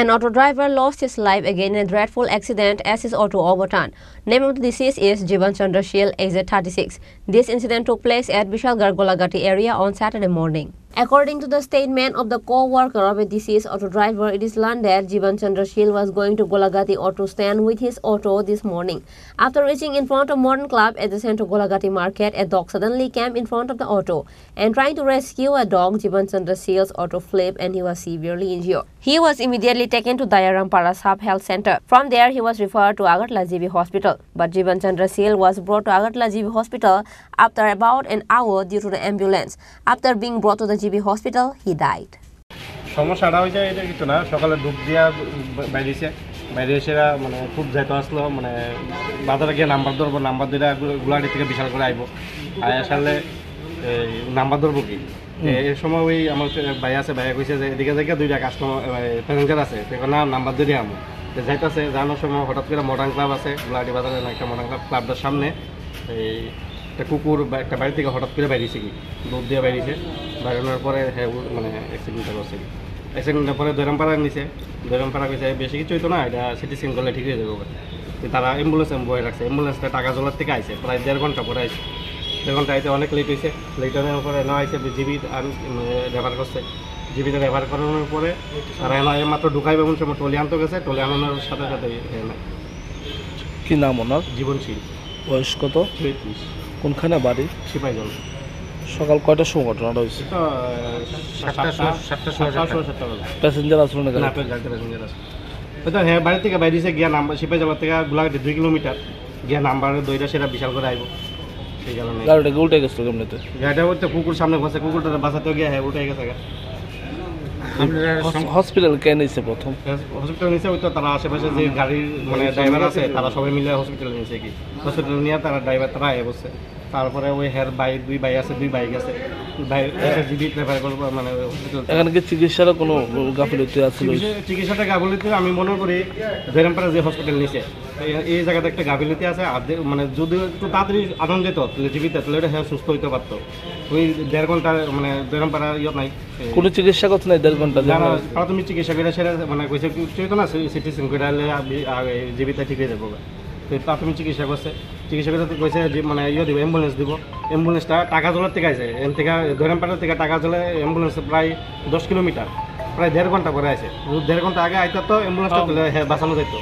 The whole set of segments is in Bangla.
An auto driver lost his life again in a dreadful accident as his auto overturned. Name of the deceased is Jivan Chandra Shil, aged 36. This incident took place at Vishalgarh Golagati area on Saturday morning. According to the statement of the co-worker of a deceased auto driver, it is learned that Jivan Chandra Shil was going to Golagati auto stand with his auto this morning. After reaching in front of Modern Club at the Central Golagati market, a dog suddenly came in front of the auto and trying to rescue a dog, Jivan Chandra Shil's auto flipped and he was severely injured. He was immediately taken to Dayarampara Sub Health Center. From there, he was referred to Agartala GB Hospital. But Jivan Chandra Shil was brought to Agartala GB Hospital after about an hour due to the ambulance. After being brought to the GB Hospital, he died. সমস্যাটা হইছে এটা কিছু না সকালে ডুব দিয়া বাইরে এসে মানে খুব যাইতো আসলো মানে বাজারে গিয়ে নাম্বার ধরবো নাম্বার দিলে গুলাহাটি থেকে বিশাল করে আইবো আসলে নাম্বার ধরবো কি এই সময় ওই আমার ভাই আছে ভাইয়া কইছে যে এদিকে জায়গা দুইটা কাস্টমার প্যাসেঞ্জার আছে না নাম্বার দিয়ে আমো যাইতেছে জানার সময় হঠাৎ করে মডার্ন ক্লাব আছে গুলাহাটি বাজারে একটা মডার্ন ক্লাবটার সামনে এই একটা কুকুর বা একটা বাড়ি থেকে হঠাৎ করে বাইরেছে কি দুধ দিয়ে বাইরেছে বাইরানোর পরে হ্যাঁ মানে অ্যাক্সিডেন্টটা করছে অ্যাক্সিডেন্টের পরে দৈরামপাড়া নিছে দৈরামপাড়া কইছে বেশি কিছু হইতো না এটা সিটি স্ক্যান করলে ঠিক হয়ে যাবে তারা অ্যাম্বুলেন্স বয়ে রাখছে অ্যাম্বুলেন্সটা টাকা জলার থেকে আইছে প্রায় 1.5 ঘন্টা পরে আইছে 1.5 ঘন্টা আইতে অনেক লেট হয়েছে লেট হওয়ার পরে না আইছে জিবি রেফার করছে জিবিতে রেফার করানোর পরে তারা মাত্র ঢুকাইবে এমন সময় টলি আনতে গেছে টলি আনানোর সাথে সাথে কি নাম ওনার? জীবনশীল। বয়স কত? 33। কোনখানে বাড়ি? সিপাহীজল। সকাল কয়টার সময় ঘটনাটা হয়েছে? 7টা প্যাসেঞ্জার আসলো না? না, প্যাসেঞ্জার আছে। তো হ্যাঁ বাড়ি থেকে বাইরেছে গিয়া নাম্বার সিপাহীজল থেকে গোলাঘাটি 2 কিলোমিটার গিয়া নাম্বারে দইটা সেটা বিশাল করে আইব সেই কারণে গাড়িটা উল্টে গেছিল কেমনেতে? গাড়িটা উল্টে কুকুর সামনে বসে কুকুরটা বাঁচাতে গিয়া হ্যাঁ উল্টে গেছে। হসপিটাল কেন নিয়েছে প্রথম? হসপিটাল নিয়েছে ওই তো তারা আশেপাশে যে গাড়ির মানে ড্রাইভার আছে তারা সবাই মিলে হসপিটালে নিয়েছে কি হসপিটাল নিয়ে তারা ড্রাইভার তারা আয় বসছে তারপরে ওই হের বাইক 2 বাইক আছে 2 বাইক আছে জিবি রেফার করবো মানে হসপিটাল। এখানে কি চিকিৎসারও কোনো গাফিলতি আছে? চিকিৎসাটা গাফিলতি আমি মনে করি দৈরামপাড়া যে হসপিটাল নিয়েছে এই জায়গাতে একটা গাফিলতি আছে মানে যদি একটু তাড়াতাড়ি আনন্দ যেত জীবিত তাহলে এটা হ্যাঁ সুস্থ হইতে পারতো। ওই 1.5 ঘন্টা মানে দৈরামপাড়া নাই কোনো চিকিৎসা করছে না 1.5 ঘন্টা প্রাথমিক চিকিৎসা করে সেটা মানে কইছে চলতো না সিটি স্ক্যান করে জীবিত ঠিক হয়ে যাবো। তো প্রাথমিক চিকিৎসা করছে চিকিৎসা করে কইছে যে মানে দিব অ্যাম্বুলেন্স দিব অ্যাম্বুলেন্সটা টাকা জলার থেকে আছে এখান থেকে দৈরামপাড়া থেকে টাকা জলে অ্যাম্বুলেন্স প্রায় 10 কিলোমিটার প্রায় 1.5 ঘন্টা পরে আছে 1.5 ঘন্টা আগে আইতো তো অ্যাম্বুলেন্সটা বাঁচানো যেত।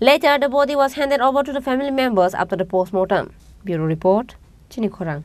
Later, the body was handed over to the family members after the post-mortem. Bureau Report, Chini Khorang.